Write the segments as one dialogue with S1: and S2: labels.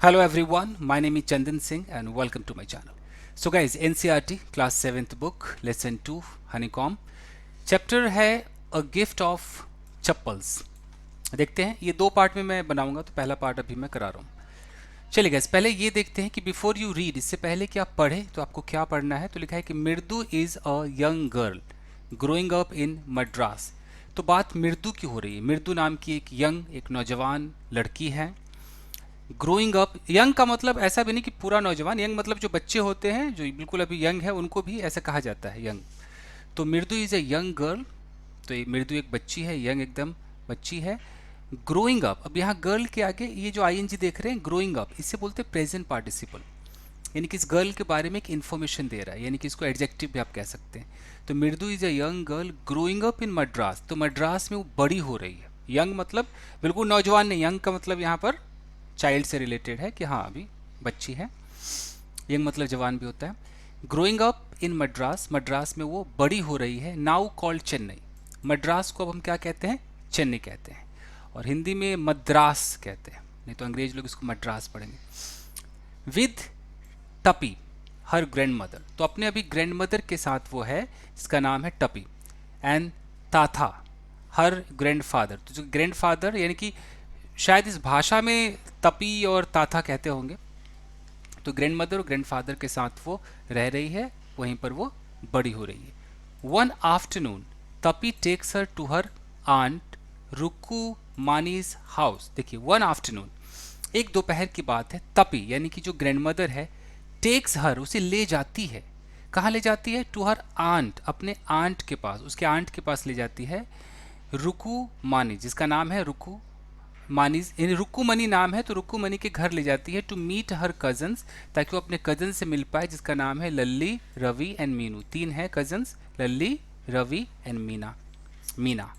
S1: Hello everyone, my name is Chandan Singh and welcome to my channel. So guys, NCERT class 7th book lesson 2 Honeycomb chapter है a gift of chappals. देखते हैं, ये दो part में मैं बनाऊंगा, तो पहला पार्ट अभी मैं करा रहा हूँ। चलिए गाइस, पहले ये देखते हैं कि बिफोर यू रीड, इससे पहले कि आप पढ़े तो आपको क्या पढ़ना है। तो लिखा है कि मृदु is a young girl growing up in Madras. तो बात मृदु की हो रही है। मृदु नाम की एक नौजवान लड़की है। ग्रोइंग अप, यंग का मतलब ऐसा भी नहीं कि पूरा नौजवान, यंग मतलब जो बच्चे होते हैं जो बिल्कुल अभी यंग है उनको भी ऐसा कहा जाता है यंग। तो मृदु इज ए यंग गर्ल, तो ये मृदु एक बच्ची है, यंग एकदम बच्ची है। ग्रोइंग अप, अब यहाँ गर्ल के आगे ये जो आईएनजी देख रहे हैं ग्रोइंग अप, इससे बोलते हैं प्रेजेंट पार्टिसिपल, यानी कि इस गर्ल के बारे में एक इन्फॉर्मेशन दे रहा है, यानी कि इसको एडजेक्टिव भी आप कह सकते हैं। तो मृदु is a young girl growing up in Madras, तो मद्रास में वो बड़ी हो रही है। यंग मतलब बिल्कुल नौजवान नहीं, यंग का मतलब यहाँ पर चाइल्ड से रिलेटेड है कि हाँ अभी बच्ची है। यंग मतलब जवान भी होता है। Growing up in Madras, Madras में वो बड़ी हो रही है। नाउ कॉल्ड चेन्नई, मद्रास को अब हम क्या कहते हैं, चेन्नई कहते हैं, और हिंदी में मद्रास कहते हैं, नहीं तो अंग्रेज लोग इसको मद्रास पढ़ेंगे। विद टपी हर ग्रैंड मदर, तो अपने अभी ग्रैंड मदर के साथ वो है जिसका नाम है टपी। And Tatha her grand father, तो जो ग्रैंड फादर यानी कि शायद इस भाषा में तपी और ताथा कहते होंगे। तो ग्रैंड मदर और ग्रैंड फादर के साथ वो रह रही है, वहीं पर वो बड़ी हो रही है। वन आफ्टरनून तपी takes her to her aunt Rukku Mani's house. देखिए वन आफ्टरनून, एक दोपहर की बात है। तपी यानी कि जो ग्रैंड मदर है, टेक्स हर उसे ले जाती है। कहाँ ले जाती है? टू हर आंट, अपने आंट के पास, उसके आंट के पास ले जाती है। रुकू मानी, जिसका नाम है रुकू मानीज, यानी रुक्कुमनी नाम है, तो रुक्कुमनी के घर ले जाती है। टू मीट हर कजन्स, ताकि वो अपने कजन से मिल पाए, जिसका नाम है लल्ली, रवि एंड मीनू। तीन है कजन्स, लल्ली, रवि एंड मीना।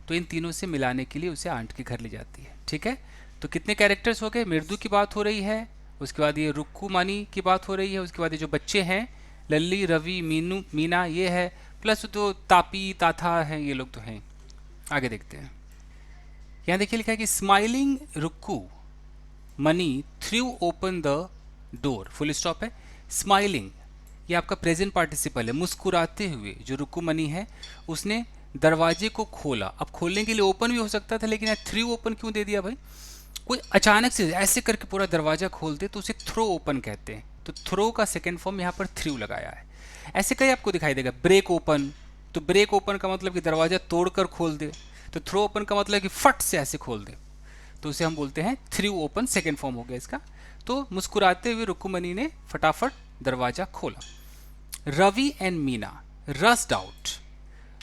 S1: तो इन तीनों से मिलाने के लिए उसे आंट के घर ले जाती है। ठीक है, तो कितने कैरेक्टर्स हो गए? मृदु की बात हो रही है, उसके बाद ये रुक्कुमनी की बात हो रही है, उसके बाद ये जो बच्चे हैं लल्ली, रवि, मीनू, मीना ये है, प्लस तो तापी ताथा है, ये लोग तो हैं। आगे देखते हैं। यहाँ देखिए लिखा है कि smiling Rukku Mani threw open the door, full stop है। स्माइलिंग ये आपका प्रेजेंट पार्टिसिपल है, मुस्कुराते हुए जो रुक्कू मनी है उसने दरवाजे को खोला। अब खोलने के लिए ओपन भी हो सकता था, लेकिन यहाँ थ्रू ओपन क्यों दे दिया भाई? कोई अचानक से ऐसे करके पूरा दरवाजा खोल दे तो उसे थ्रो ओपन कहते हैं। तो थ्रो का सेकेंड फॉर्म यहाँ पर थ्रू लगाया है। ऐसे कहीं आपको दिखाई देगा ब्रेक ओपन, तो ब्रेक ओपन का मतलब कि दरवाजा तोड़कर खोल दे। तो थ्रो ओपन का मतलब कि फट से ऐसे खोल दे, तो उसे हम बोलते हैं थ्रू ओपन, सेकेंड फॉर्म हो गया इसका। तो मुस्कुराते हुए रुक्कुमनी ने फटाफट दरवाजा खोला। Ravi and Meena rushed out,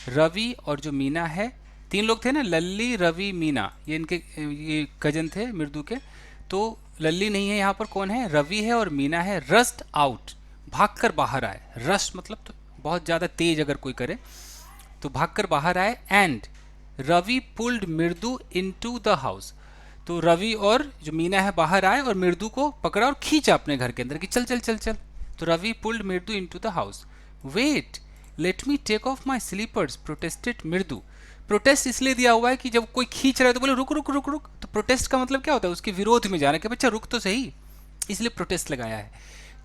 S1: Ravi और जो मीना है, तीन लोग थे ना, लल्ली, रवि, मीना, ये कजन थे मृदु के। तो लल्ली नहीं है यहाँ पर, कौन है? रवि है और मीना है। रस्ट आउट, भागकर बाहर आए। रस्ट मतलब तो बहुत ज़्यादा तेज अगर कोई करे तो भागकर बाहर आए। And Ravi pulled Mridu into the house, तो रवि और जो मीना है बाहर आए और मृदु को पकड़ा और खींचा अपने घर के अंदर कि चल चल चल चल। तो Ravi pulled Mridu into the house. Wait let me take off my slippers protested Mridu. Protest इसलिए दिया हुआ है कि जब कोई खींच रहा है तो बोले रुक रुक रुक रुक, तो प्रोटेस्ट का मतलब क्या होता है? उसके विरोध में जाना कि बच्चा रुक तो सही, इसलिए प्रोटेस्ट लगाया है।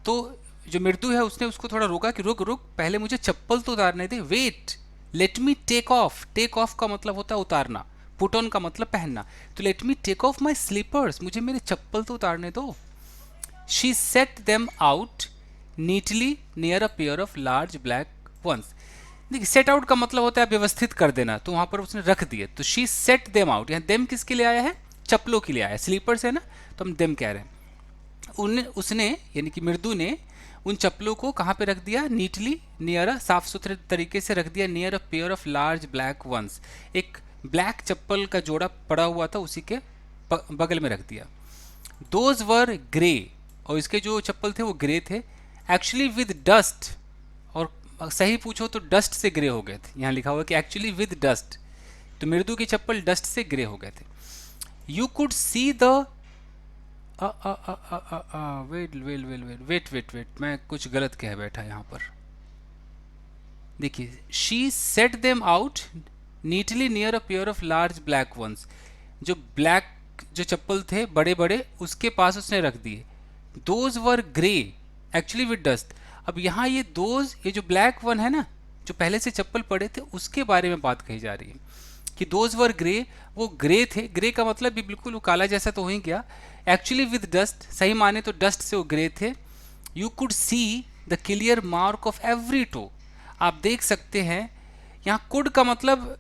S1: तो जो मृदु है उसने उसको थोड़ा रोका कि रुक रुक, पहले मुझे चप्पल तो उतारने दे। Wait let me take off, take off का मतलब होता है उतारना, पुट ऑन का मतलब पहनना। तो let me take off my slippers, मुझे मेरे चप्पल तो उतारने दो। She set them out neatly near a pair of large black ones. देखिए सेट आउट का मतलब होता है व्यवस्थित कर देना, तो वहां पर उसने रख दिए। तो शी सेट देम आउट, यहाँ देम किसके लिए आया है? चप्पलों के लिए आया है। स्लीपर्स है ना, तो हम देम कह रहे हैं। उसने यानी कि मृदु ने उन चप्पलों को कहाँ पे रख दिया? नीटली नियर, साफ सुथरे तरीके से रख दिया। Near a pair of large black ones, एक ब्लैक चप्पल का जोड़ा पड़ा हुआ था उसी के बगल में रख दिया। दोज वर ग्रे, और इसके जो चप्पल थे वो ग्रे थे। एक्चुअली विद डस्ट, और सही पूछो तो डस्ट से ग्रे हो गए थे। यहाँ लिखा हुआ कि एक्चुअली विद डस्ट, तो मृदु की चप्पल डस्ट से ग्रे हो गए थे। You could see the wait wait wait wait wait wait, मैं कुछ गलत कह बैठा यहाँ पर। देखिए she set them out neatly near a pair of large black ones, जो ब्लैक जो चप्पल थे बड़े बड़े उसके पास उसने रख दिए। Those were grey actually with dust. अब यहाँ ये दोज, ये जो ब्लैक वन है ना, जो पहले से चप्पल पड़े थे उसके बारे में बात कही जा रही है कि दोज वर ग्रे, वो ग्रे थे। ग्रे का मतलब भी बिल्कुल वो काला जैसा तो हो ही गया। एक्चुअली विद डस्ट, सही माने तो डस्ट से वो ग्रे थे। You could see the clear mark of every toe, आप देख सकते हैं। यहाँ कुड का मतलब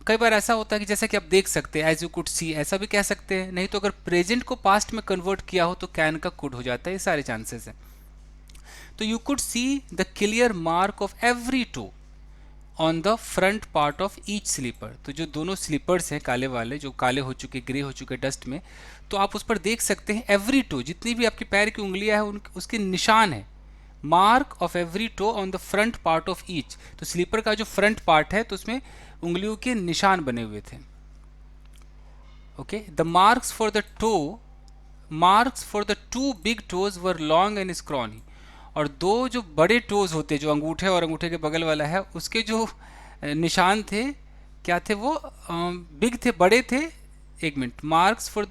S1: कई बार ऐसा होता है कि जैसा कि आप देख सकते हैं, एज यू कुड सी, ऐसा भी कह सकते हैं। नहीं तो अगर प्रेजेंट को पास्ट में कन्वर्ट किया हो तो कैन का कुड हो जाता है, ये सारे चांसेस हैं। तो you could see the clear mark of every toe on the front part of each slipper. तो जो दोनों स्लीपर्स हैं काले वाले, जो काले हो चुके, ग्रे हो चुके डस्ट में, तो आप उस पर देख सकते हैं एवरी टो, जितनी भी आपके पैर की उंगलियां हैं उसके निशान है। Mark of every toe on the front part of each, तो स्लीपर का जो फ्रंट पार्ट है तो उसमें उंगलियों के निशान बने हुए थे। Okay, the marks for the toe, marks for the two big toes were long and scrawny. और दो जो बड़े टोज होते, जो अंगूठे और अंगूठे के बगल वाला है, उसके जो निशान थे, क्या थे वो? बिग थे, बड़े थे। एक minute, marks for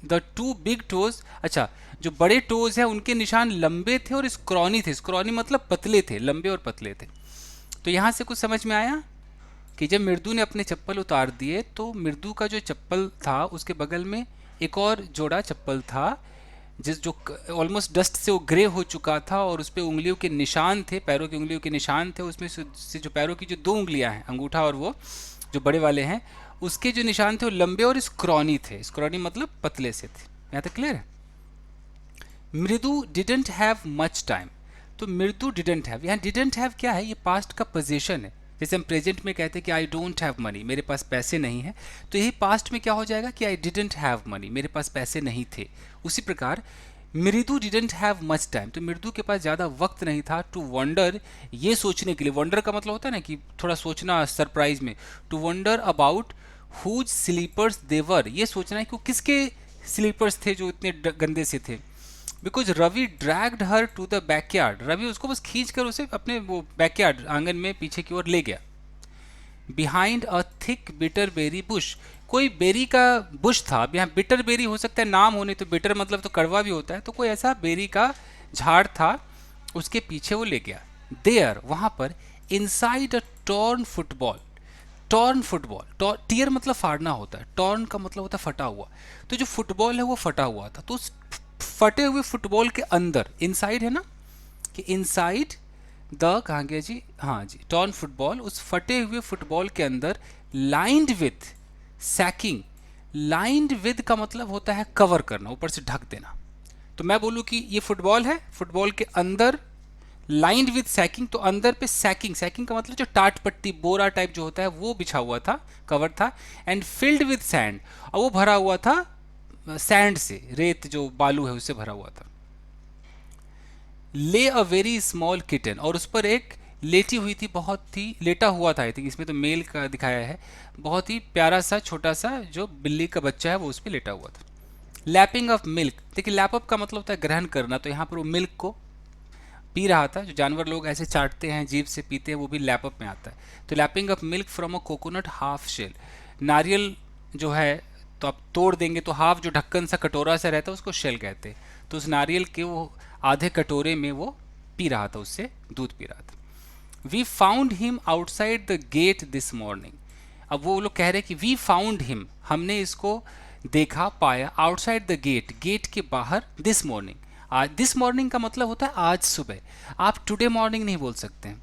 S1: the two big toes, अच्छा, जो बड़े टोज हैं उनके निशान लंबे थे और स्क्रॉनी थे। स्क्रॉनी मतलब पतले थे, लंबे और पतले थे। तो यहाँ से कुछ समझ में आया कि जब मृदु ने अपने चप्पल उतार दिए तो मृदु का जो चप्पल था उसके बगल में एक और जोड़ा चप्पल था, जिस जो ऑलमोस्ट डस्ट से वो ग्रे हो चुका था और उस पर उंगलियों के निशान थे, पैरों की उंगलियों के निशान थे। उसमें से जो पैरों की जो दो उंगलियां हैं, अंगूठा और वो जो बड़े वाले हैं, उसके जो निशान थे वो लंबे और स्क्रॉनी थे। स्क्रॉनी मतलब पतले से थे। यहाँ तक क्लियर है? मृदु डिडेंट हैव मच टाइम। तो मृदु डिडेंट हैव, यहाँ डिडेंट हैव क्या है? ये पास्ट का पोजीशन है। जैसे हम प्रेजेंट में कहते हैं कि आई डोंट हैव मनी, मेरे पास पैसे नहीं है, तो यही पास्ट में क्या हो जाएगा कि आई डिडेंट हैव मनी, मेरे पास पैसे नहीं थे। उसी प्रकार मृदु डिडेंट हैव मच टाइम, तो मृदु के पास ज़्यादा वक्त नहीं था टू वंडर, ये सोचने के लिए। वंडर का मतलब होता है ना कि थोड़ा सोचना, सरप्राइज में। To wonder about whose slippers they were, ये सोचना है कि वो किसके स्लीपर्स थे जो इतने गंदे से थे। Because Ravi dragged her to the backyard, Ravi उसको बस खींच कर उसे अपने वो बैकयार्ड, आंगन में पीछे की ओर ले गया। Behind a thick bitter berry bush, कोई बेरी का बुश था। अब यहाँ बिटर बेरी हो सकता है नाम होने, तो बिटर मतलब तो कड़वा भी होता है, तो कोई ऐसा बेरी का झाड़ था, उसके पीछे वो ले गया। देयर, वहां पर, inside a torn football, torn football, tear मतलब फाड़ना होता है, टॉर्न का मतलब होता है फटा हुआ। तो जो फुटबॉल है वो फटा हुआ था, तो उस फटे हुए फुटबॉल के अंदर, इनसाइड है ना, कि इनसाइड द, कहाँ गया जी? हाँ जी, टॉर्न फुटबॉल, उस फटे हुए फुटबॉल के अंदर, lined with sacking. Lined with का मतलब होता है कवर करना, ऊपर से ढक देना। तो मैं बोलूँ कि ये फुटबॉल है, फुटबॉल के अंदर लाइंड विद सैकिंग, तो अंदर पे सैकिंग, सैकिंग का मतलब जो टाट पट्टी, बोरा टाइप जो होता है वो बिछा हुआ था, कवर था। एंड फिल्ड विद सैंड, और वो भरा हुआ था सैंड से, रेत जो बालू है उससे भरा हुआ था। ले अ वेरी स्मॉल किटन, और उस पर एक लेटी हुई थी, बहुत ही लेटा हुआ था। आई थिंक इसमें तो मेल का दिखाया है, बहुत ही प्यारा सा छोटा सा जो बिल्ली का बच्चा है वो उस पर लेटा हुआ था। लैपिंग ऑफ मिल्क, देखिए लैप अप का मतलब होता है ग्रहण करना, तो यहाँ पर वो मिल्क को पी रहा था। जो जानवर लोग ऐसे चाटते हैं, जीभ से पीते हैं, वो भी लैप अप में आता है। तो lapping off milk from a coconut half shell, नारियल जो है तो आप तोड़ देंगे तो हाफ जो ढक्कन सा कटोरा सा रहता है उसको शेल कहते हैं। तो उस नारियल के वो आधे कटोरे में वो पी रहा था, उससे दूध पी रहा था। We found him outside the gate this morning, अब वो लोग कह रहे हैं कि वी फाउंड हिम, हमने इसको देखा, पाया, आउटसाइड द गेट, गेट के बाहर, दिस मॉर्निंग। आज दिस मॉर्निंग का मतलब होता है आज सुबह, आप टुडे मॉर्निंग नहीं बोल सकते हैं।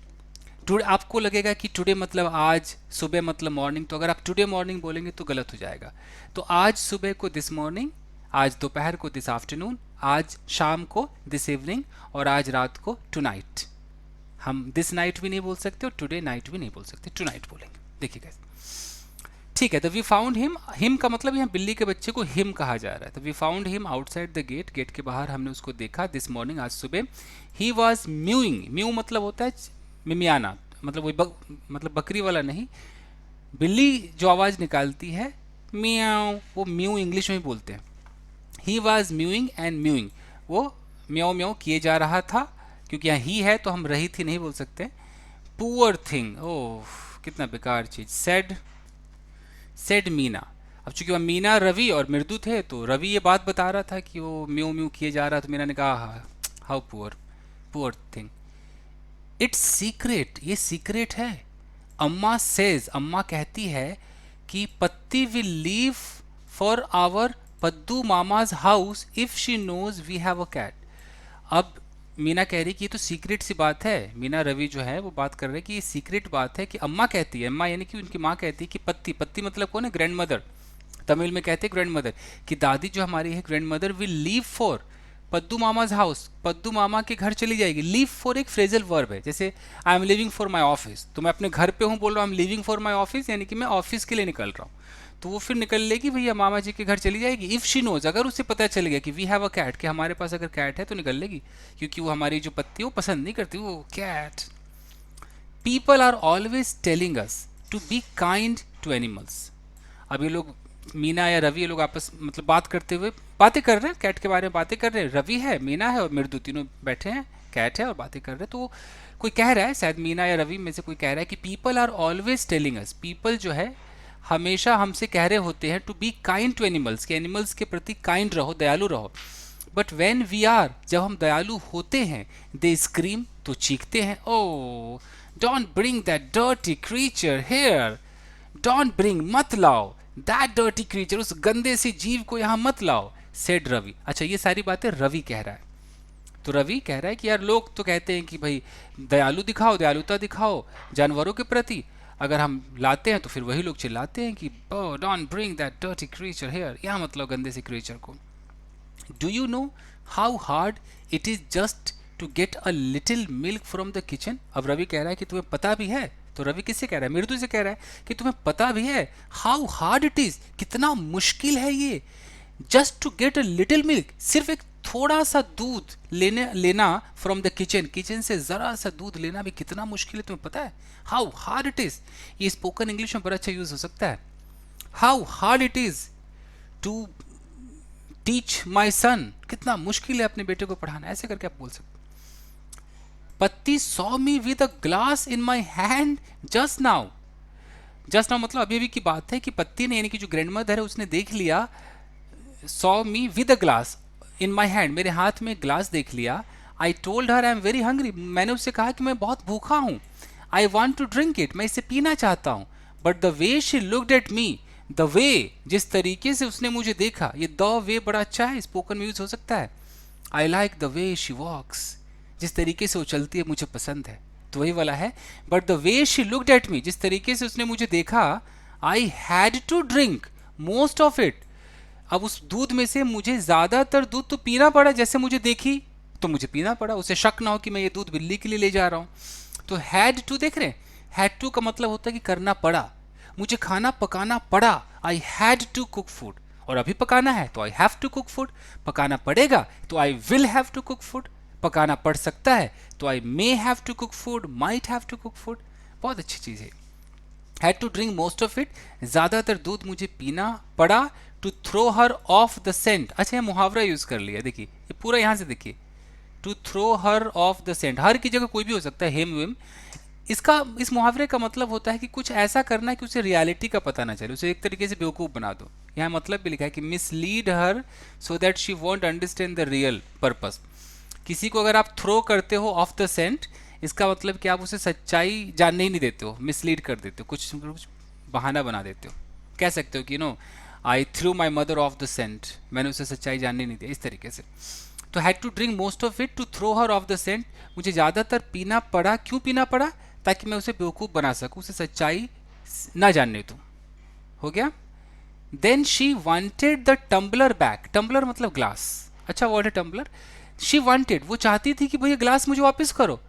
S1: टुडे आपको लगेगा कि टुडे मतलब आज, सुबह मतलब मॉर्निंग, तो अगर आप टुडे मॉर्निंग बोलेंगे तो गलत हो जाएगा। तो आज सुबह को दिस मॉर्निंग, आज दोपहर को दिस आफ्टरनून, आज शाम को दिस इवनिंग, और आज रात को टू नाइट। हम दिस नाइट भी नहीं बोल सकते और टुडे नाइट भी नहीं बोल सकते, टू नाइट बोलेंगे। देखिए कैसे, ठीक है। तो वी फाउंड हिम, हिम का मतलब यहाँ बिल्ली के बच्चे को हिम कहा जा रहा है। तो we found him outside the gate, gate के बाहर हमने उसको देखा, दिस मॉर्निंग, आज सुबह। ही वॉज म्यूइंग, म्यू मतलब होता है मिमियाना, मतलब वही मतलब बकरी वाला नहीं, बिल्ली जो आवाज़ निकालती है म्याऊ, वो म्यू इंग्लिश में ही बोलते हैं। He was mowing and mowing, वो म्याऊ म्याऊ किए जा रहा था, क्योंकि यहाँ ही है तो हम रही थी नहीं बोल सकते। पुअर थिंग, ओह कितना बेकार चीज़। सेड मीना, अब चूंकि वह मीना, रवि और मृदु थे, तो रवि ये बात बता रहा था कि वो म्यू म्यू किए जा रहा, तो मीना ने कहा how poor, poor thing, it's secret, ये सीक्रेट है। अम्मा सेज, अम्मा कहती है कि Paati will leave for our Paddu Mama's house if she knows we have a cat. अब मीना कह रही कि ये तो सीक्रेट सी बात है, मीना रवि जो है वो बात कर रहे हैं कि ये सीक्रेट बात है कि अम्मा कहती है, अम्मा यानी कि उनकी माँ कहती है कि पत्ती, पत्ती मतलब कौन है, ग्रैंड मदर, तमिल में कहते हैं ग्रैंड मदर, कि दादी जो हमारी है grandmother will leave for Paddu Mama's house, Paddu मामा के घर चली जाएगी। लीव फॉर एक फ्रेजल वर्ब है, जैसे I am living for my office, तो मैं अपने घर पे हूँ बोल रहा हूँ I am living for my office, यानी कि मैं ऑफिस के लिए निकल रहा हूँ, तो वो फिर निकल लेगी भैया मामा जी के घर चली जाएगी। इफ शी नोज, अगर उसे पता चल गया कि वी हैव अ कैट, कि हमारे पास अगर कैट है तो निकल लेगी, क्योंकि वो हमारी जो पत्ती है वो पसंद नहीं करती वो cat. People are always telling us to be kind to animals. अब ये लोग मीना या रवि, ये लोग आपस मतलब बात करते हुए बातें कर रहे हैं, कैट के बारे में बातें कर रहे हैं, रवि है, मीना है और मृदु, तीनों बैठे हैं, कैट है और बातें कर रहे हैं। तो कोई कह रहा है, शायद मीना या रवि में से कोई कह रहा है कि people are always telling us, people जो है हमेशा हमसे कह रहे होते हैं to be kind to animals, कि एनिमल्स के प्रति काइंड रहो, दयालु रहो। बट वेन वी आर, जब हम दयालु होते हैं, दे स्क्रीम, तो चीखते हैं, oh don't bring that dirty creature here, don't bring, मत लाओ, दैट डर्टी क्रीचर, उस गंदे से जीव को यहाँ मत लाओ, सेड रवि। अच्छा, ये सारी बातें रवि कह रहा है। तो रवि कह रहा है कि यार लोग तो कहते हैं कि भाई दयालु दिखाओ, दयालुता दिखाओ जानवरों के प्रति, अगर हम लाते हैं तो फिर वही लोग चिल्लाते हैं कि don't bring that dirty creature here, यहाँ मतलब गंदे से क्रीचर को। Do you know how hard it is just to get a little milk from the kitchen. अब रवि कह रहा है कि तुम्हें पता भी है, तो रवि किससे कह रहा है, मृदु से कह रहा है कि तुम्हें पता भी है, हाउ हार्ड इट इज, कितना मुश्किल है ये, just to get a little milk, सिर्फ एक थोड़ा सा दूध लेना फ्रॉम द किचन, किचन से जरा सा दूध लेना भी कितना मुश्किल है, तुम्हें पता है, हाउ हार्ड इट इज। ये स्पोकन इंग्लिश में बड़ा अच्छा यूज हो सकता है, how hard it is to teach my son, कितना मुश्किल है अपने बेटे को पढ़ाना, ऐसे करके आप बोल सकते। पत्ती saw me with a glass in my hand just now, just now मतलब अभी अभी की बात है कि पत्ती ने, यानी कि जो ग्रैंड मदर है, उसने देख लिया, saw me with a glass in my hand, मेरे हाथ में ग्लास देख लिया। I told her I am very hungry, मैंने उससे कहा कि मैं बहुत भूखा हूँ। I want to drink it, मैं इसे पीना चाहता हूँ। But the way she looked at me, the way, जिस तरीके से उसने मुझे देखा, ये द वे बड़ा अच्छा है, स्पोकन में यूज हो सकता है। I like the way she walks, जिस तरीके से वो चलती है मुझे पसंद है, तो वही वाला है। But the way she looked at me, जिस तरीके से उसने मुझे देखा, I had to drink most of it, अब उस दूध में से मुझे ज्यादातर दूध तो पीना पड़ा, जैसे मुझे देखी तो मुझे पीना पड़ा, उसे शक ना हो कि मैं ये दूध बिल्ली के लिए ले जा रहा हूं। तो हैड टू, देख रहे हैं, हैड टू का मतलब होता है कि करना पड़ा, मुझे खाना पकाना पड़ा, I had to cook food, और अभी पकाना है तो I have to cook food, पकाना पड़ेगा तो I will have to cook food, पकाना पड़ सकता है तो I may have to cook food, might have to cook food, बहुत अच्छी चीज है। Had to drink most of it, ज्यादातर दूध मुझे पीना पड़ा। To throw her off the scent, अच्छा ये मुहावरा यूज कर लिया, देखिए ये पूरा यहां से देखिए, to throw her off the scent, her की जगह कोई भी हो सकता है, हेम वेम। इसका, इस मुहावरे का मतलब होता है कि कुछ ऐसा करना है कि उसे रियलिटी का पता ना चले, उसे एक तरीके से बेवकूफ बना दो। यहाँ मतलब भी लिखा है कि mislead her so that she won't understand the real purpose. किसी को अगर आप थ्रो करते हो ऑफ द सेंट, इसका मतलब कि आप उसे सच्चाई जानने ही नहीं देते हो, मिसलीड कर देते हो, कुछ बहाना बना देते हो। कह सकते हो कि no I threw my mother off the scent, मैंने उसे सच्चाई जानने नहीं दिया, इस तरीके से। तो had to drink most of it to throw her off the scent, मुझे ज़्यादातर पीना पड़ा, क्यों पीना पड़ा, ताकि मैं उसे बेवकूफ़ बना सकूँ, उसे सच्चाई ना जानने दूँ। हो गया। Then she wanted the tumbler back, tumbler मतलब ग्लास, अच्छा वर्ड है टम्बलर। शी वांटेड, वो चाहती थी कि भैया ग्लास मुझे वापस करो।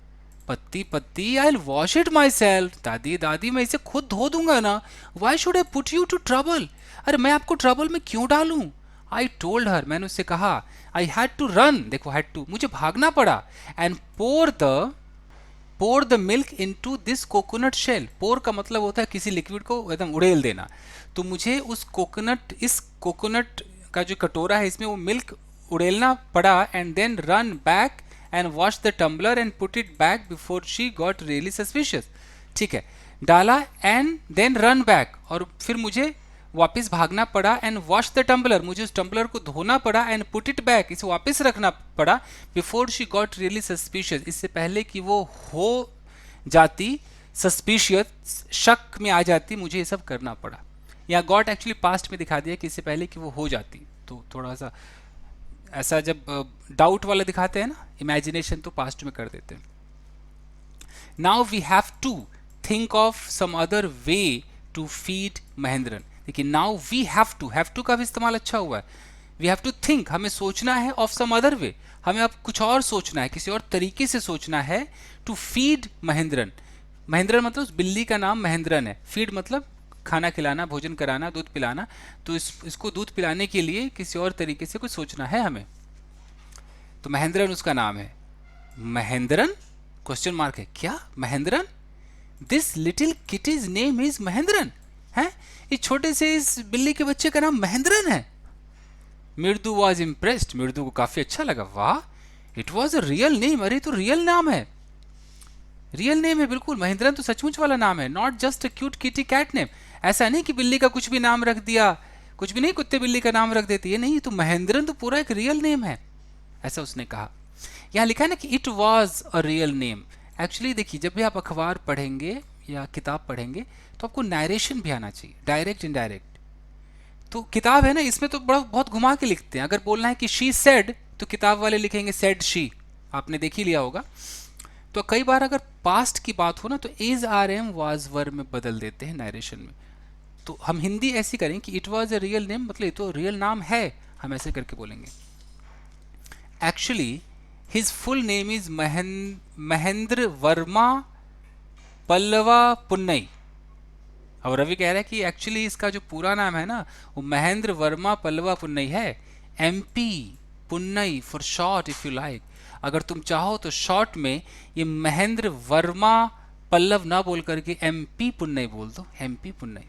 S1: Paati Paati I will wash it myself, दादी दादी मैं इसे खुद धो दूंगा ना। Why should I put you to trouble, अरे मैं आपको ट्रबल में क्यों डालूं। आई टोल्ड हर, मैंने उससे कहा। आई हैड टू रन, देखो हैड टू, मुझे भागना पड़ा। And pour the milk into this coconut shell, pour का मतलब होता है किसी लिक्विड को एकदम उड़ेल देना, तो मुझे उस कोकोनट, इस कोकोनट का जो कटोरा है इसमें वो मिल्क उड़ेलना पड़ा। And then run back and wash the tumbler and put it back before she got really suspicious, ठीक है, डाला एंड देन रन बैक, और फिर मुझे वापस भागना पड़ा, एंड वॉश द टम्बलर, मुझे उस टम्बलर को धोना पड़ा, एंड पुट इट बैक, इसे वापस रखना पड़ा, before she got really suspicious, इससे पहले कि वो हो जाती सस्पिशियस, शक में आ जाती, मुझे ये सब करना पड़ा। या गॉट एक्चुअली पास्ट में दिखा दिया कि इससे पहले कि वो हो जाती, तो थोड़ा सा ऐसा जब डाउट वाला दिखाते हैं ना, इमेजिनेशन, तो पास्ट में कर देते हैं। Now we have to think of some other way to feed Mahendran. देखिए, नाउ वी हैव टू का भी इस्तेमाल अच्छा हुआ है। वी हैव टू थिंक, हमें सोचना है, ऑफ सम अदर वे, हमें अब कुछ और सोचना है, किसी और तरीके से सोचना है, टू फीड महेंद्रन। महेंद्रन मतलब उस बिल्ली का नाम महेंद्रन है, फीड मतलब खाना खिलाना, भोजन कराना, दूध पिलाना, तो इसको दूध पिलाने के लिए किसी और तरीके से कुछ सोचना है हमें। तो महेंद्रन उसका नाम है। महेंद्रन क्वेश्चन मार्क है, क्या Mahendran? This little kitty's name is Mahendran है, इस छोटे से इस बिल्ली के बच्चे का नाम महेंद्रन है। मृदु वॉज इम्प्रेस्ड, मृदु को काफी अच्छा लगा, वाह, it was a real name, अरे तो रियल नाम है, रियल नेम है बिल्कुल, महेंद्रन तो सचमुच वाला नाम है, not just a cute kitty cat name. ऐसा नहीं कि बिल्ली का कुछ भी नाम रख दिया, कुछ भी नहीं, कुत्ते बिल्ली का नाम रख देती है, नहीं, तो महेंद्रन तो पूरा एक रियल नेम है, ऐसा उसने कहा। यहाँ लिखा है ना कि it was a real name. Actually देखिए, जब भी आप अखबार पढ़ेंगे या किताब पढ़ेंगे तो आपको नरेशन भी आना चाहिए, डायरेक्ट इनडायरेक्ट। तो किताब है ना, इसमें तो बड़ा बहुत घुमा के लिखते हैं। अगर बोलना है कि शी सेड, तो किताब वाले लिखेंगे सेड शी, आपने देख ही लिया होगा। तो कई बार अगर पास्ट की बात हो ना, तो is are am was were में बदल देते हैं नरेशन में। तो हम हिंदी ऐसी करें कि it was a real name, मतलब ये तो रियल नाम है, हम ऐसे करके बोलेंगे। Actually his full name is Mahendra Varma Pallava Punnai. अब रवि कह रहा है कि एक्चुअली इसका जो पूरा नाम है ना, वो महेंद्र वर्मा पल्लवा पुन्नई है, MP पुन्नई for short, if you like. अगर तुम चाहो तो शॉर्ट में ये महेंद्र वर्मा पल्लव ना बोल करके एमपी पुन्नई बोल दो, MP Punnai.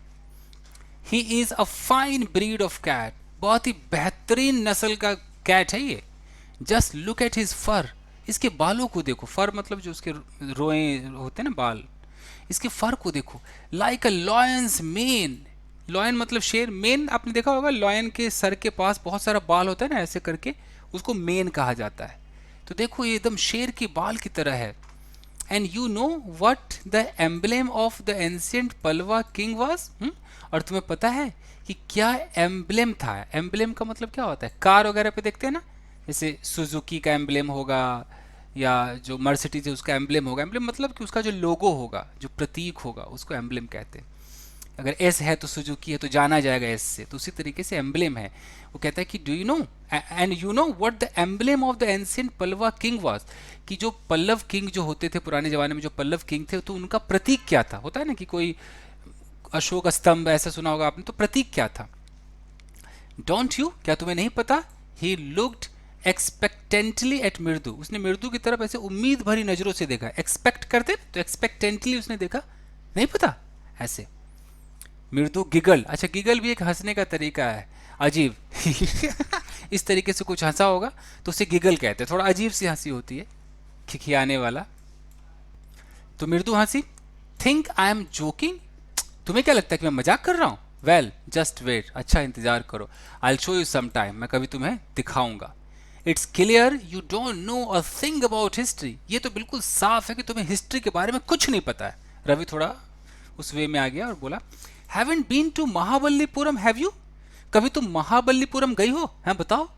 S1: He is a fine breed of cat, बहुत ही बेहतरीन नस्ल का कैट है ये। Just look at his fur, इसके बालों को देखो, फर मतलब जो उसके रोए होते हैं ना, बाल, इसके फर को देखो, लाइक अ लॉयंस मेन, लॉयन मतलब शेर, मेन आपने देखा होगा, लॉयन के सर के पास बहुत सारा बाल होता है ना, ऐसे करके उसको मेन कहा जाता है। तो देखो ये एकदम शेर के बाल की तरह है। And you know what the emblem of the ancient Pallava king was, और तुम्हें पता है कि क्या एम्बलेम था? एम्बलेम का मतलब क्या होता है? कार वगैरह पे देखते हैं ना, जैसे सुजुकी का एम्बलेम होगा, या जो मर्सिडीज है उसका एम्बलेम होगा। एम्बलेम मतलब कि उसका जो लोगो होगा, जो प्रतीक होगा, उसको एम्बलेम कहते हैं। अगर एस है तो सुजुकी है तो जाना जाएगा एस से, तो उसी तरीके से एम्बलेम है। वो कहता है कि do you no and you know what the emblem of the ancient Pallava king was, कि जो पल्लव किंग जो होते थे पुराने जमाने में, जो पल्लव किंग थे, तो उनका प्रतीक क्या था? होता है ना कि कोई अशोक स्तंभ ऐसा सुना होगा आपने, तो प्रतीक क्या था? डोंट यू, क्या तुम्हें नहीं पता? ही लुक्ड एक्सपेक्टेंटली एट मृदु, उसने मृदु की तरफ ऐसे उम्मीद भरी नजरों से देखा। एक्सपेक्ट करते तो एक्सपेक्टेंटली उसने देखा, नहीं पता ऐसे। मृदु गिगल, अच्छा गिगल भी एक हंसने का तरीका है, अजीब इस तरीके से कुछ हंसा होगा तो उसे गिगल कहते हैं, थोड़ा अजीब सी हंसी होती है, खिखियाने वाला। तो मृदु हंसी। थिंक आई एम जोकिंग, तुम्हें क्या लगता है कि मैं मजाक कर रहा हूं? वेल जस्ट वेट, अच्छा इंतजार करो, I will show you some time, मैं कभी तुम्हें दिखाऊंगा। It's clear you don't know a thing about history, ये तो बिल्कुल साफ है कि तुम्हें हिस्ट्री के बारे में कुछ नहीं पता है। रवि थोड़ा उस वे में आ गया और बोला, haven't been to Mahabalipuram, have you, कभी तुम महाबलीपुरम गई हो? हाँ बताओ,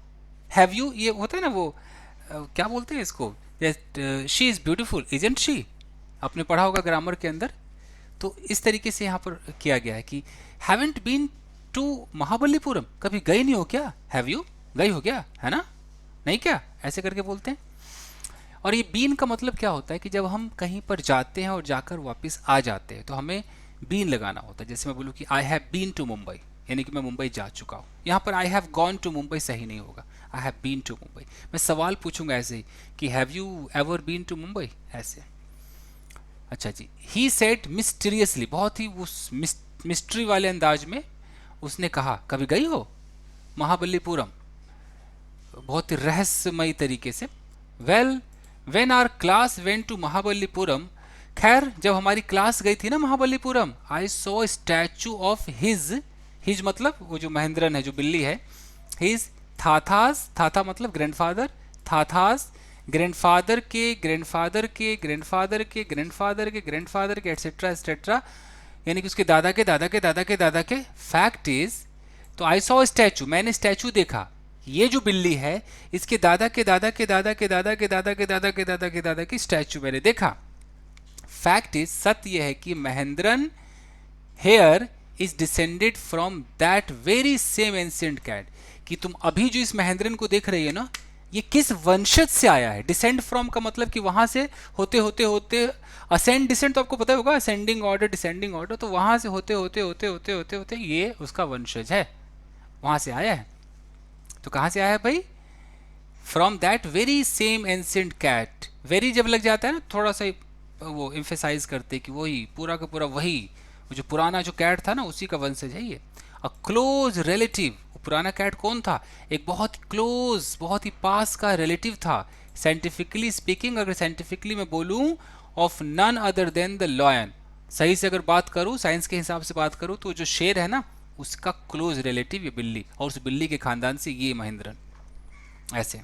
S1: हैव यू, ये होता है ना वो क्या बोलते हैं इसको, she is beautiful isn't she, आपने पढ़ा होगा ग्रामर के अंदर। तो इस तरीके से यहाँ पर किया गया है कि हैवंट बीन टू महाबलीपुरम, कभी गए नहीं हो क्या? हैव यू, गई हो क्या, है ना, नहीं क्या, ऐसे करके बोलते हैं। और ये बीन का मतलब क्या होता है कि जब हम कहीं पर जाते हैं और जाकर वापस आ जाते हैं तो हमें बीन लगाना होता है। जैसे मैं बोलूँ कि I have been to Mumbai, यानी कि मैं मुंबई जा चुका हूँ। यहाँ पर I have gone to Mumbai सही नहीं होगा, I have been to Mumbai. मैं सवाल पूछूंगा ऐसे ही कि have you ever been to Mumbai, ऐसे। अच्छा जी, ही सेड मिस्टीरियसली, बहुत ही उस मिस्ट्री वाले अंदाज में उसने कहा, कभी गई हो महाबलीपुरम, बहुत ही रहस्यमयी तरीके से। Well when our class went to Mahabalipuram, खैर जब हमारी क्लास गई थी ना Mahabalipuram, I saw statue of his his मतलब वो जो महेंद्रन है, जो बिल्ली है, हिज थाथास, थाथा मतलब ग्रैंडफादर, थाथास ग्रैंडफादर के ग्रैंडफादर के ग्रैंडफादर के ग्रैंडफादर के ग्रैंडफादर के एटसेट्रा एटसेट्रा, यानी कि उसके दादा के दादा के दादा के दादा के। फैक्ट इज, तो आई सॉ स्टैचू, मैंने स्टैचू देखा, ये जो बिल्ली है इसके दादा के दादा के दादा के दादा के दादा के दादा के दादा के दादा की स्टैचू मैंने देखा। फैक्ट इज, सत्य यह है कि Mahendran here is descended from that very same ancient cat, कि तुम अभी जो इस महेंद्रन को देख रही है ना, ये किस वंशज से आया है। डिसेंड फ्रॉम का मतलब कि वहां से होते होते होते, असेंड डिसेंड तो आपको पता होगा, असेंडिंग ऑर्डर डिसेंडिंग ऑर्डर, तो वहां से होते होते होते होते होते होते ये उसका वंशज है, वहां से आया है। तो कहां से आया है भाई? From that very same ancient cat. Very जब लग जाता है ना, थोड़ा सा वो एम्फेसाइज करते कि वही पूरा का पूरा वही, वो जो पुराना जो कैट था ना, उसी का वंशज है ये। अ क्लोज रिलेटिव, पुराना कैट कौन था? एक बहुत क्लोज, बहुत ही पास का रिलेटिव था। साइंटिफिकली स्पीकिंग, अगर साइंटिफिकली मैं बोलूं, of none other than the lion, सही से अगर बात करूं, साइंस के हिसाब से बात करूं, तो जो शेर है ना, उसका क्लोज रिलेटिव ये बिल्ली, और उस बिल्ली के खानदान से ये महेंद्रन। ऐसे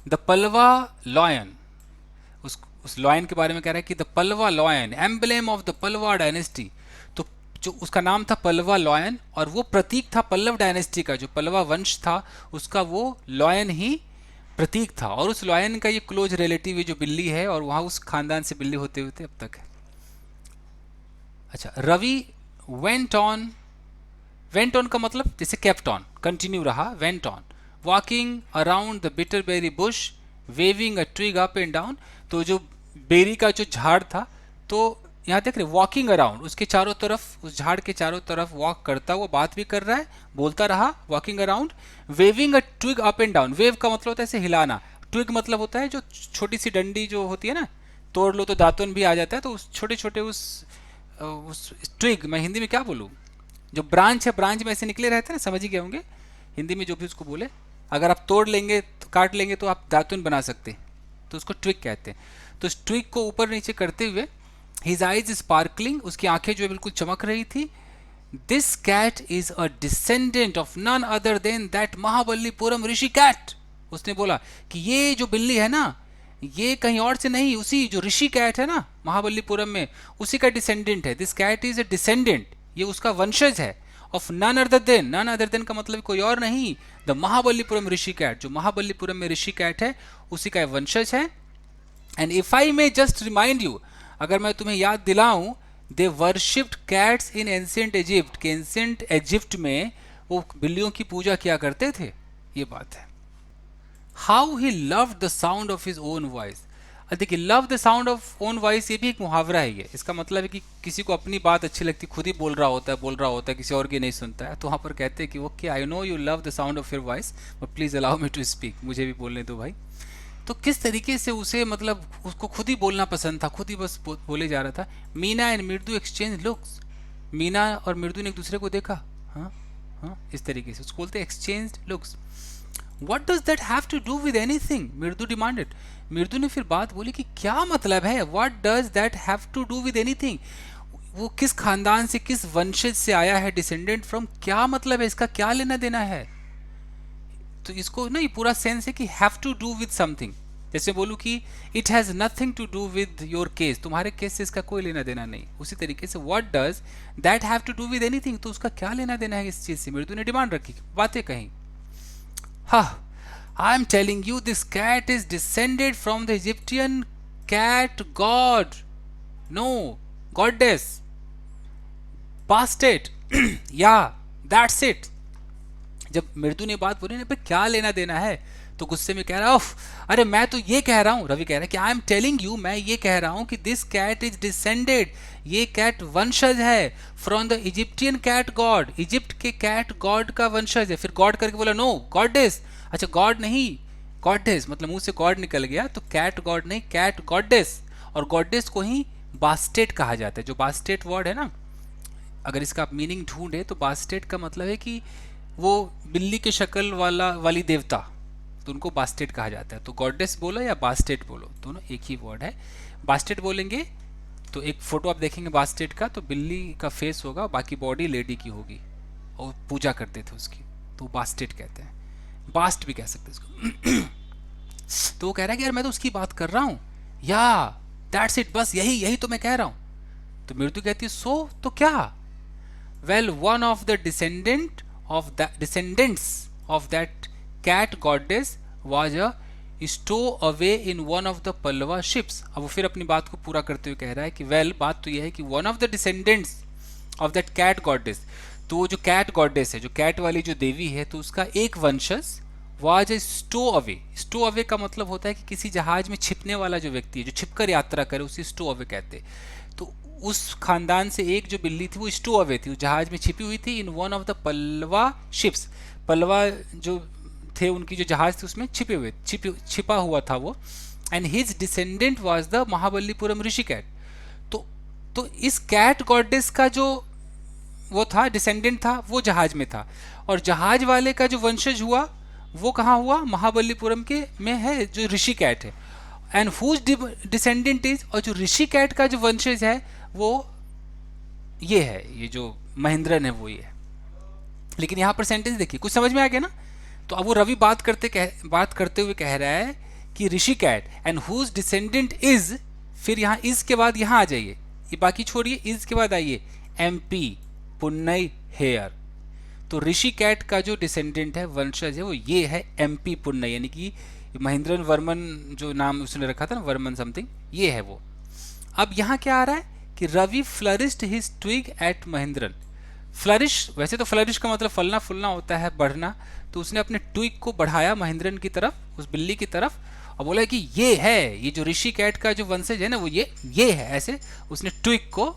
S1: द पलवा लॉयन, उस लॉयन के बारे में कह रहा है कि the Pallava lion, emblem of the Pallava dynasty. तो जो उसका नाम था पलवा लॉयन, और वो प्रतीक था पल्लव डायनेस्टी का, जो पलवा वंश था उसका वो लॉयन ही प्रतीक था। और उस लॉयन का ये क्लोज रिलेटिव ये जो बिल्ली है, और वहां उस खानदान से बिल्ली होते होते अब तक है। अच्छा, Ravi went on, went on का मतलब जैसे केप्ट ऑन, कंटिन्यू रहा, went on walking around the bitterberry bush waving a twig up and down. तो जो बेरी का जो झाड़ था, तो यहाँ देख रहे वॉकिंग अराउंड, उसके चारों तरफ, उस झाड़ के चारों तरफ वॉक करता हुआ, बात भी कर रहा है, बोलता रहा, walking around, waving a twig up and down. Wave का मतलब होता है ऐसे हिलाना, ट्विग मतलब होता है जो छोटी सी डंडी जो होती है ना, तोड़ लो तो दातुन भी आ जाता है, तो उस छोटे छोटे उस ट्विग, मैं हिंदी में क्या बोलूँ, जो ब्रांच है, ब्रांच में ऐसे निकले रहते हैं ना, समझ ही गए होंगे हिंदी में जो भी उसको बोले। अगर आप तोड़ लेंगे तो, काट लेंगे तो आप दातुन बना सकते, तो उसको ट्विग कहते हैं। तो इस ट्विग को ऊपर नीचे करते हुए, हिज आइज स्पार्कलिंग, उसकी आंखें जो है बिल्कुल चमक रही थी। This cat is a descendant of none other than that Mahabalipuram Rishi cat. उसने बोला कि ये जो बिल्ली है ना, ये कहीं और से नहीं, उसी जो ऋषि कैट है ना महाबलीपुरम में, उसी का डिसेंडेंट है। This cat is a descendant, ये उसका वंशज है, of none other than, none other than का मतलब कोई और नहीं, द महाबलीपुरम ऋषि कैट, जो महाबलीपुरम में ऋषि कैट है उसी का वंशज है। And if I may just remind you, अगर मैं तुम्हें याद दिलाऊं, they worshipped cats in ancient Egypt, के एंशिएंट इजिप्ट में वो बिल्लियों की पूजा किया करते थे, ये बात है। How he loved the sound of his own voice. देखिए, love the sound of own voice, ये भी एक मुहावरा है। ये इसका मतलब है कि किसी को अपनी बात अच्छी लगती, खुद ही बोल रहा होता है, किसी और की नहीं सुनता है, तो वहाँ पर कहते हैं कि okay, I know you love the sound of your voice, but please allow me to speak, मुझे भी बोलने दो भाई। तो किस तरीके से उसे, मतलब उसको खुद ही बोलना पसंद था, खुद ही बस बोले जा रहा था। मीना एंड मृदु एक्सचेंज लुक्स, मीना और मृदु ने एक दूसरे को देखा, हाँ हाँ, इस तरीके से उसको बोलते exchange looks. What does that have to do with anything? मृदु डिमांडेड। मृदु ने फिर बात बोली कि क्या मतलब है, What does that have to do with anything? वो किस खानदान से, किस वंशज से आया है, डिसेंडेंट फ्रॉम, क्या मतलब है, इसका क्या लेना देना है। तो इसको ना, ये पूरा सेंस है कि have to do with something. जैसे बोलूँ कि it has nothing to do with your case, तुम्हारे केस से इसका कोई लेना देना नहीं। उसी तरीके से what does that have to do with anything, तो उसका क्या लेना देना है इस चीज़ से। मृदु ने डिमांड रखी, बातें कहीं। हाँ, I am telling you, this cat is descended from the Egyptian cat god. No, goddess. Bastet. Yeah, that's it. जब मृदु ने बात बोली ना, पे क्या लेना देना है, तो गुस्से में कह रहा है, अरे मैं तो ये कह रहा हूँ, रवि कह रहा है कि आई एम टेलिंग यू, मैं ये कह रहा हूँ कि दिस कैट इज डिसेंडेड, ये कैट वंशज है from the Egyptian cat god, Egypt के कैट गॉड का वंशज है। फिर गॉड करके बोला, नो गॉडेस, अच्छा गॉड नहीं गॉडेस, मतलब मुंह से गॉड निकल गया, तो कैट गॉड नहीं, कैट गॉडेस। और गॉडेस को ही बास्टेट कहा जाता है। जो बास्टेट वर्ड है ना, अगर इसका आप मीनिंग ढूंढे तो बास्टेट का मतलब है कि वो बिल्ली के शक्ल वाली देवता, तो उनको बास्टेट कहा जाता है। तो गॉडेस बोलो या बास्टेट बोलो, दोनों एक ही वर्ड है। बास्टेट बोलेंगे तो एक फोटो आप देखेंगे बास्टेट का, तो बिल्ली का फेस होगा, बाकी बॉडी लेडी की होगी, और पूजा करते थे उसकी, तो बास्टेड कहते हैं, बास्ट भी कह सकते हैं इसको। तो वो कह रहा है कि यार मैं तो उसकी बात कर रहा हूँ, या दैट्स इट, बस यही यही तो मैं कह रहा हूँ। तो मृत्यु कहती है सो तो क्या? Well one of the descendants of that cat goddess was a stowaway in one of the Pallava ships। अब वो फिर अपनी बात को पूरा करते हुए कह रहा है कि वेल बात तो यह है कि one of the descendants of that cat goddess, तो वो जो कैट गॉडेस है, जो कैट वाली जो देवी है, तो उसका एक वंशज was a stowaway. Stowaway का मतलब होता है कि किसी जहाज में छिपने वाला जो व्यक्ति है, जो छिपकर यात्रा करे, उसे स्टो अवे कहते हैं। तो उस खानदान से एक जो बिल्ली थी वो स्टो अवे थी, उस जहाज में छिपी हुई थी, in one of the Pallava ships. Pallava जो थे उनकी जो जहाज थी उसमें छिपा हुआ था वो। And his descendant was the Mahabalipuram Rishi cat. तो इस कैट गॉडेस का जो वो था डिसेंडेंट था, वो जहाज में था, और जहाज वाले का जो वंशज हुआ वो कहाँ हुआ? महाबलीपुरम के में है, जो ऋषि कैट है। एंड हुज डिसेंडेंट इज, और जो ऋषि कैट का जो वंशज है वो ये है, ये जो महेंद्रन है वो ये है। लेकिन यहाँ पर सेंटेंस देखिए, कुछ समझ में आ गया ना? तो अब वो रवि बात करते हुए कह रहा है कि Rishi cat and whose descendant is, फिर यहाँ इज के बाद यहाँ आ जाइए, ये बाकी छोड़िए, इज के बाद आइए MP पुन्नई हेयर। तो ऋषि कैट का जो डिसेंडेंट है, वंशज है, वो ये है MP पुन्नई, यानी कि महेंद्रन वर्मन जो नाम उसने रखा था ना, वर्मन समथिंग, ये है वो। अब यहाँ क्या आ रहा है कि Ravi flourished his twig at Mahendran. Flourish, वैसे तो फ्लरिश का मतलब फलना फूलना होता है, बढ़ना, तो उसने अपने ट्विग को बढ़ाया महेंद्रन की तरफ, उस बिल्ली की तरफ, और बोला कि ये है, ये जो ऋषि कैट का जो वंशज है ना वो ये है, ऐसे उसने ट्विग को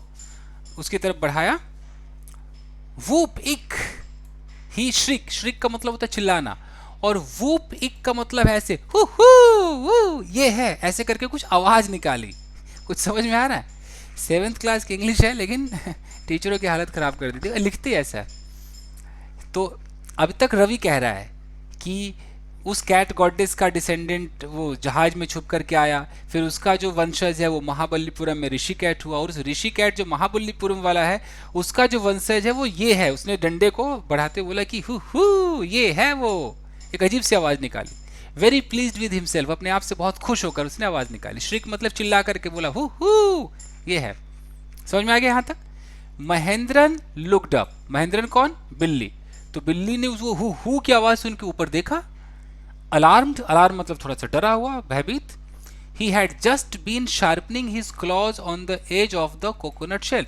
S1: उसकी तरफ बढ़ाया। वूप इक ही श्रिक, श्रिक का मतलब होता है चिल्लाना, और वूप इक का मतलब है ऐसे हु हु, ये है, ऐसे करके कुछ आवाज निकाली। कुछ समझ में आ रहा है? 7th क्लास की इंग्लिश है, लेकिन टीचरों की हालत खराब कर देती है, लिखते ऐसा है। तो अभी तक रवि कह रहा है कि उस कैट गॉडेस का डिसेंडेंट वो जहाज में छुप करके आया, फिर उसका जो वंशज है वो महाबलीपुरम में ऋषि कैट हुआ, और उस ऋषि कैट जो महाबलीपुरम वाला है उसका जो वंशज है वो ये है। उसने डंडे को बढ़ाते बोला कि हु ये है वो, एक अजीब सी आवाज निकाली। वेरी प्लीज्ड विद हिमसेल्फ, अपने आप से बहुत खुश होकर उसने आवाज निकाली। श्रीक मतलब चिल्ला करके बोला हु ये है। समझ में आ गया यहाँ तक? महेंद्रन लुक्ड अप, महेंद्रन कौन? बिल्ली। तो बिल्ली ने उसको हु की आवाज सुन के ऊपर देखा। अलार्म्ड, अलार्म मतलब थोड़ा सा डरा हुआ, भयभीत। He had just been sharpening his claws on the edge of the coconut shell.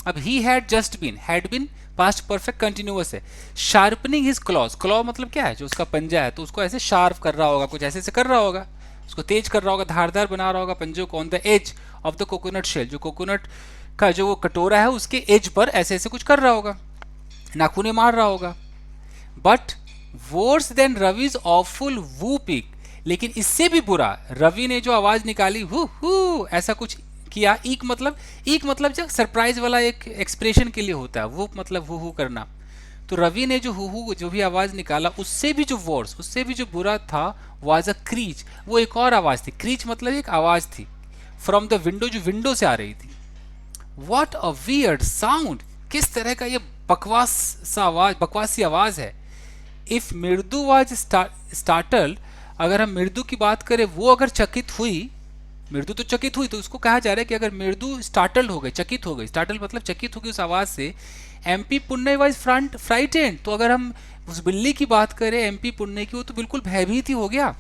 S1: अब he had just been, had been past perfect continuous है। शार्पनिंग हिज क्लॉज, क्लॉ मतलब क्या है? जो उसका पंजा है, तो उसको ऐसे शार्प कर रहा होगा, कुछ ऐसे कर रहा होगा, उसको तेज कर रहा होगा, धारदार बना रहा होगा पंजों को, on the edge of the coconut shell, जो कोकोनट का जो वो कटोरा है उसके एज पर ऐसे ऐसे कुछ कर रहा होगा, नाखूने मार रहा होगा। But worse than ravages awful whooping, लेकिन इससे भी बुरा रवि ने जो आवाज निकाली हु ऐसा कुछ किया। ईक मतलब जो सरप्राइज वाला एक एक्सप्रेशन के लिए होता है, वो मतलब हु करना। तो रवि ने जो हु जो भी आवाज निकाला, उससे भी जो वर्स, उससे भी जो बुरा था, वाज अ क्रीच, वो एक और आवाज थी। क्रीच मतलब एक आवाज थी फ्रॉम द विंडो, जो विंडो से आ रही थी। व्हाट अ वियर्ड साउंड, किस तरह का ये बकवासी आवाज है। इफ मृदु वाज स्टार्टल्ड, अगर हम मृदु की बात करें, वो अगर चकित हुई, मृदु तो चकित हुई, तो उसको कहा जा रहा है कि अगर मृदु स्टार्टल्ड हो गई, चकित हो गई, स्टार्टल्ड मतलब चकित हो गई उस आवाज से। MP पुन्नई वाज फ्राइटेंड, तो अगर हम उस बिल्ली की बात करें MP पुन्नई की, वो तो बिल्कुल भयभीत ही हो गया।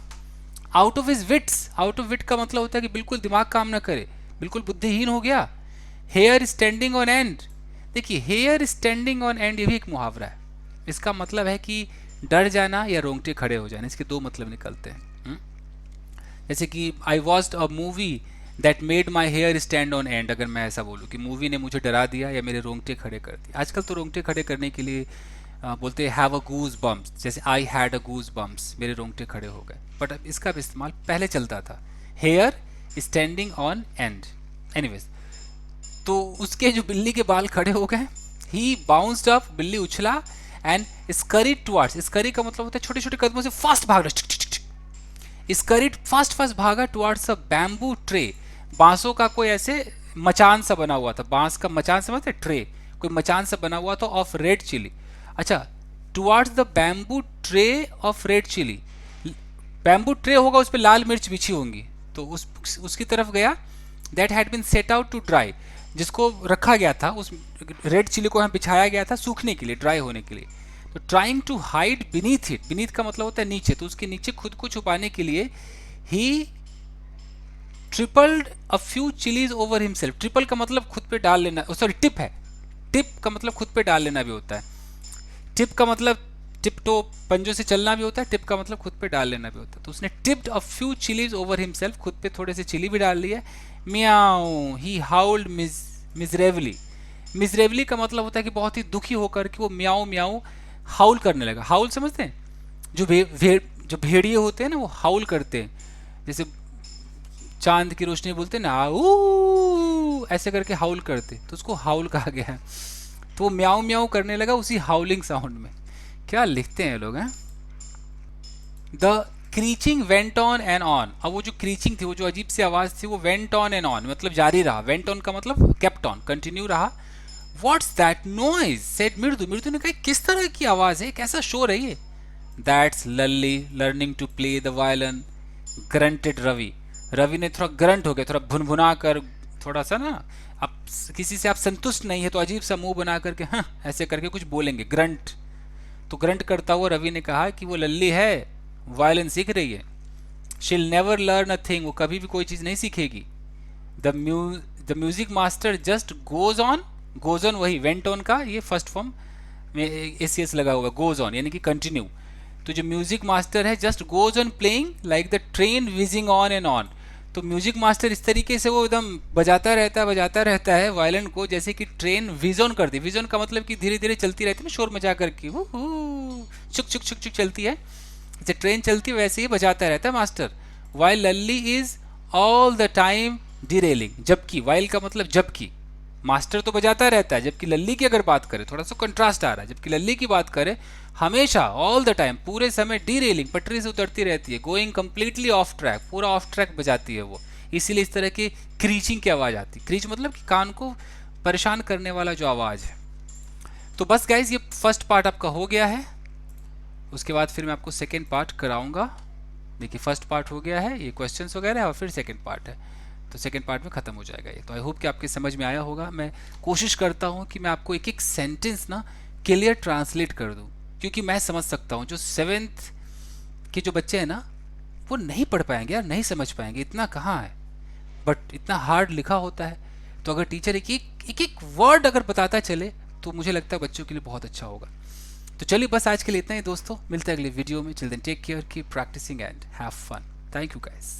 S1: Out of his wits, out of wit का मतलब होता है कि बिल्कुल दिमाग काम ना करे, बिल्कुल बुद्धिहीन हो गया। हेयर स्टैंडिंग ऑन एंड, देखिए हेयर स्टैंडिंग ऑन एंड ये भी एक मुहावरा है। इसका मतलब है कि डर जाना या रोंगटे खड़े हो जाना, इसके दो मतलब निकलते हैं। जैसे कि I watched a movie that made my hair stand on end, अगर मैं ऐसा बोलूँ कि मूवी ने मुझे डरा दिया या मेरे रोंगटे खड़े कर दिए। आजकल तो रोंगटे खड़े करने के लिए बोलते हैं हैव अ गूज बम्प्स, जैसे I had a goose bumps, मेरे रोंगटे खड़े हो गए। बट अब इसका भी इस्तेमाल पहले चलता था, hair standing on end. Anyways, तो उसके जो बिल्ली के बाल खड़े हो गए, ही बाउंस्ड अप, बिल्ली उछला, एंड स्करीड टुवर्ड्स, स्करी का मतलब होता है छोटे छोटे कदमों से फास्ट भाग रहा, स्करीड फास्ट भागा टुवर्ड्स अ बैम्बू ट्रे, बांसों का कोई ऐसे मचान सा बना हुआ था, बांस का मचान समझते, ट्रे, कोई मचान सा बना हुआ था, ऑफ रेड चिली। अच्छा, towards the bamboo tray of red chilli, bamboo tray होगा उस पर लाल मिर्च बिछी होंगी, तो उसकी तरफ गया। That had been set out to dry, जिसको रखा गया था, उस रेड चिली को यहाँ बिछाया गया था सूखने के लिए, ड्राई होने के लिए। तो trying to hide beneath it, beneath का मतलब होता है नीचे, तो उसके नीचे खुद को छुपाने के लिए he tripled a few chillies over himself. Triple का मतलब खुद पे डाल लेना, सॉरी टिप है, टिप का मतलब खुद पे डाल लेना भी होता है। टिप का मतलब टिप तो पंजों से चलना भी होता है, टिप का मतलब खुद पे डाल लेना भी होता है। तो उसने टिप्ड अ फ्यू चिलीज ओवर हिमसेल्फ, खुद पे थोड़े से चिली भी डाल लिए। मियाओ ही हाउल्ड मिजरेवली, मिजरेवली का मतलब होता है कि बहुत ही दुखी होकर कि वो म्याऊ म्याऊ हाउल करने लगा। हाउल समझते हैं, जो जो भेड़िए होते हैं ना, वो हाउल करते हैं, जैसे चांद की रोशनी बोलते हैं ना, आऊ ऐसे करके हाउल करते, तो उसको हाउल कहा गया है। तो वो म्याऊ म्याऊ करने लगा उसी हाउलिंग साउंड में। क्या लिखते हैं लोग, हैं। The screeching went on and on, अब वो जो क्रीचिंग थी, वो जो अजीब सी आवाज थी, वो वेंट ऑन एंड ऑन मतलब जारी रहा। वेंट ऑन का मतलब केप्ट ऑन, कंटिन्यू रहा। व्हाट्स दैट नॉइज सेड मृदु, मृदु ने कहा किस तरह की आवाज है, कैसा शोर है ये। That's Lalli learning to play the violin, grunted Ravi, Ravi ने थोड़ा ग्रंट हो गया, थोड़ा भुनभुना कर, थोड़ा सा ना, आप किसी से आप संतुष्ट नहीं है तो अजीब सा मुंह बना करके हाँ ऐसे करके कुछ बोलेंगे, ग्रंट। तो ग्रंट करता हुआ रवि ने कहा कि वो लल्ली है, वायलिन सीख रही है। शील नेवर लर्न अ थिंग, वो कभी भी कोई चीज़ नहीं सीखेगी। The music master just goes on वही वेंट ऑन का ये फर्स्ट फॉर्म में एस लगा हुआ, गोज ऑन यानी कि कंटिन्यू। तो जो म्यूजिक मास्टर है just goes on playing like the train wheezing on and on. तो म्यूजिक मास्टर इस तरीके से वो एकदम बजाता रहता है वायलिन को, जैसे कि ट्रेन विजन करती। विजन का मतलब कि धीरे धीरे चलती रहती है ना, शोर मचा करके वो चुक चुक चुक चुक चलती है, जैसे ट्रेन चलती है वैसे ही बजाता रहता है master. While Lalli is all the time derailing, जबकि वाइल का मतलब जबकि, मास्टर तो बजाता रहता है, जबकि लल्ली की अगर बात करें, थोड़ा सा कंट्रास्ट आ रहा है, जबकि लल्ली की बात करें हमेशा ऑल द टाइम पूरे समय डीरेलिंग पटरी से उतरती रहती है, गोइंग कंप्लीटली ऑफ ट्रैक, पूरा ऑफ ट्रैक बजाती है वो, इसीलिए इस तरह की क्रीचिंग की आवाज़ आती है। क्रीच मतलब कि कान को परेशान करने वाला जो आवाज़ है। तो बस गाइज ये फर्स्ट पार्ट आपका हो गया है, उसके बाद फिर मैं आपको सेकेंड पार्ट कराऊंगा। देखिए फर्स्ट पार्ट हो गया है, ये क्वेश्चंस वगैरह है, और फिर सेकेंड पार्ट है, तो सेकेंड पार्ट में ख़त्म हो जाएगा ये। तो आई होप कि आपके समझ में आया होगा। मैं कोशिश करता हूँ कि मैं आपको एक एक सेंटेंस ना क्लियर ट्रांसलेट कर दूँ, क्योंकि मैं समझ सकता हूँ जो 7th के जो बच्चे हैं ना, वो नहीं पढ़ पाएंगे यार, नहीं समझ पाएंगे, इतना कहाँ है, बट इतना हार्ड लिखा होता है। तो अगर टीचर एक वर्ड अगर बताता चले तो मुझे लगता है बच्चों के लिए बहुत अच्छा होगा। तो चलिए बस आज के लिए इतना ही दोस्तों, मिलते हैं अगले वीडियो में। Children take care, keep practising and have fun. Thank you guys.